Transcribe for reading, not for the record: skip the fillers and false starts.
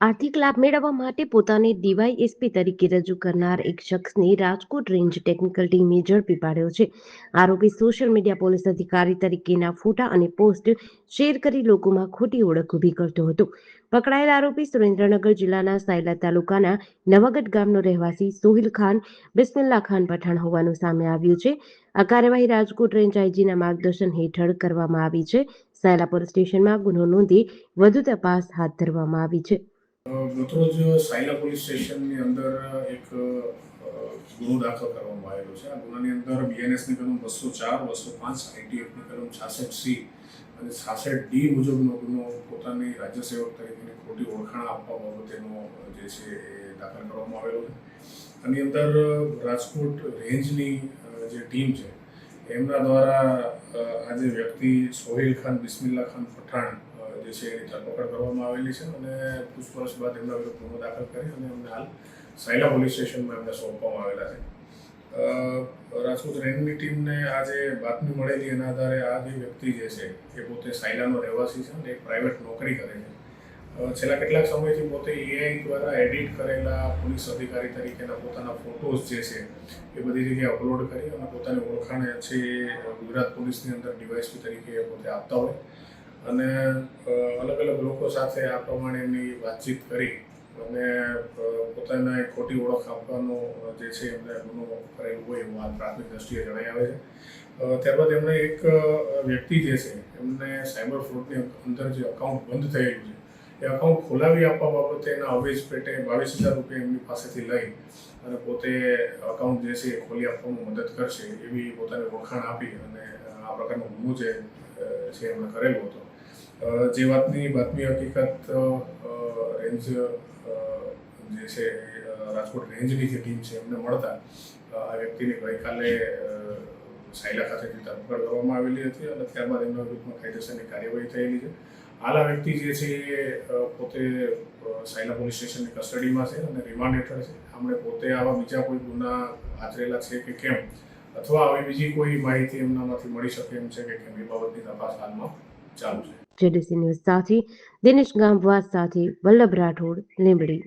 આર્થિક લાભ મેળવવા માટે પોતાને ડીવાયએસપી તરીકે રજૂ કરનાર એક શખ્સને રાજકોટ રેન્જ ટેકનિકલ ટીમે ઝડપી પાડ્યો છે. આરોપી સોશિયલ મીડિયા પોલીસ અધિકારી તરીકેના ફોટા અને પોસ્ટ શેર કરી લોકોમાં ખોટી ઓળખ ઊભી કરતો હતો. પકડાયેલ આરોપી સુરેન્દ્રનગર જિલ્લાના સાયલા તાલુકાના નવાગઢ ગામનો રહેવાસી સોહિલ ખાન બિસ્મિલ્લા ખાન પઠાણ હોવાનું સામે આવ્યું છે. આ કાર્યવાહી રાજકોટ રેન્જ આઈજીના માર્ગદર્શન હેઠળ કરવામાં આવી છે. સાયલા પોલીસ સ્ટેશનમાં ગુનો નોંધી વધુ તપાસ હાથ ધરવામાં આવી છે. ગતરોજ સાયલા પોલીસ સ્ટેશનની અંદર એક ગુનો દાખલ કરવામાં આવેલો છે. આ ગુનાની અંદર બીએનએસની કલમ 204, 205, આઈટીએફની કલમ 66C અને 66D મુજબનો ગુનો પોતાની રાજ્ય સેવક તરીકેની ખોટી ઓળખાણ આપવા બાબતેનો જે છે એ દાખલ કરવામાં આવેલો છે. આની અંદર રાજકોટ રેન્જની જે ટીમ છે એમના દ્વારા આ જે વ્યક્તિ સોહિલ ખાન બિસ્મિલ્લા ખાન પઠાણ જે છે એની ધરપકડ કરવામાં આવેલી છે અને પૂછપરછ બાદ એમના વિરુદ્ધ ગુનો દાખલ કરી અને એમને હાલ સાયલા પોલીસ સ્ટેશનમાં એમને સોંપવામાં આવેલા છે. રાજકોટ રેન્જની ટીમને આજે બાતમી મળેલી એના આધારે આ જે વ્યક્તિ જે છે એ પોતે સાયલાનો રહેવાસી છે અને એક પ્રાઇવેટ નોકરી કરે છે. છેલ્લા કેટલાક સમયથી પોતે એઆઈ દ્વારા એડિટ કરેલા પોલીસ અધિકારી તરીકેના પોતાના ફોટોઝ જે છે એ બધી જગ્યાએ અપલોડ કરી અને પોતાની ઓળખાણ છે એ ગુજરાત પોલીસની અંદર ડીવાયએસપી તરીકે પોતે આપતા હોય અને અલગ અલગ લોકો સાથે આ પ્રમાણે એમની વાતચીત કરી અને પોતાને ખોટી ઓળખ આપવાનો જે છે એમને ગુનો કરેલું હોય એવું આ પ્રાથમિક દ્રષ્ટિએ જણાઈ આવે છે. ત્યારબાદ એમણે એક વ્યક્તિ જે છે એમને સાયબર ફ્રોડની અંદર જે અકાઉન્ટ બંધ થયેલું છે એ અકાઉન્ટ ખોલાવી આપવા બાબતે એના અવેજ પેટે 22,000 રૂપિયા એમની પાસેથી લઈ અને પોતે અકાઉન્ટ જે છે એ ખોલી આપવામાં મદદ કરશે એવી પોતાની ઓળખાણ આપી અને આ પ્રકારનો ગુનો જે છે એમણે કરેલો હતો. જે વાતની બાતમી હકીકત રેન્જ જે છે રાજકોટ રેન્જની જે ટીમ છે એમને મળતા આ વ્યક્તિની ગઈકાલે સાયલા ખાતેથી ધરપકડ કરવામાં આવેલી હતી અને ત્યારબાદ એમના વિરુદ્ધમાં કાયદેસરની કાર્યવાહી થયેલી છે. હાલ આ વ્યક્તિ જે છે એ પોતે સાયલા પોલીસ સ્ટેશનની કસ્ટડીમાં છે અને રિમાન્ડ હેઠળ છે. આપણે પોતે આવા બીજા કોઈ ગુના આચરેલા છે કે કેમ અથવા આવી બીજી કોઈ માહિતી એમનામાંથી મળી શકે એમ છે કે કેમ એ બાબતની તપાસ હાલમાં ચાલુ છે. જેડીસી ન્યૂઝ સાથે દિનેશ ગામવાસ સાથે વલ્લભ રાઠોડ, લીંબડી.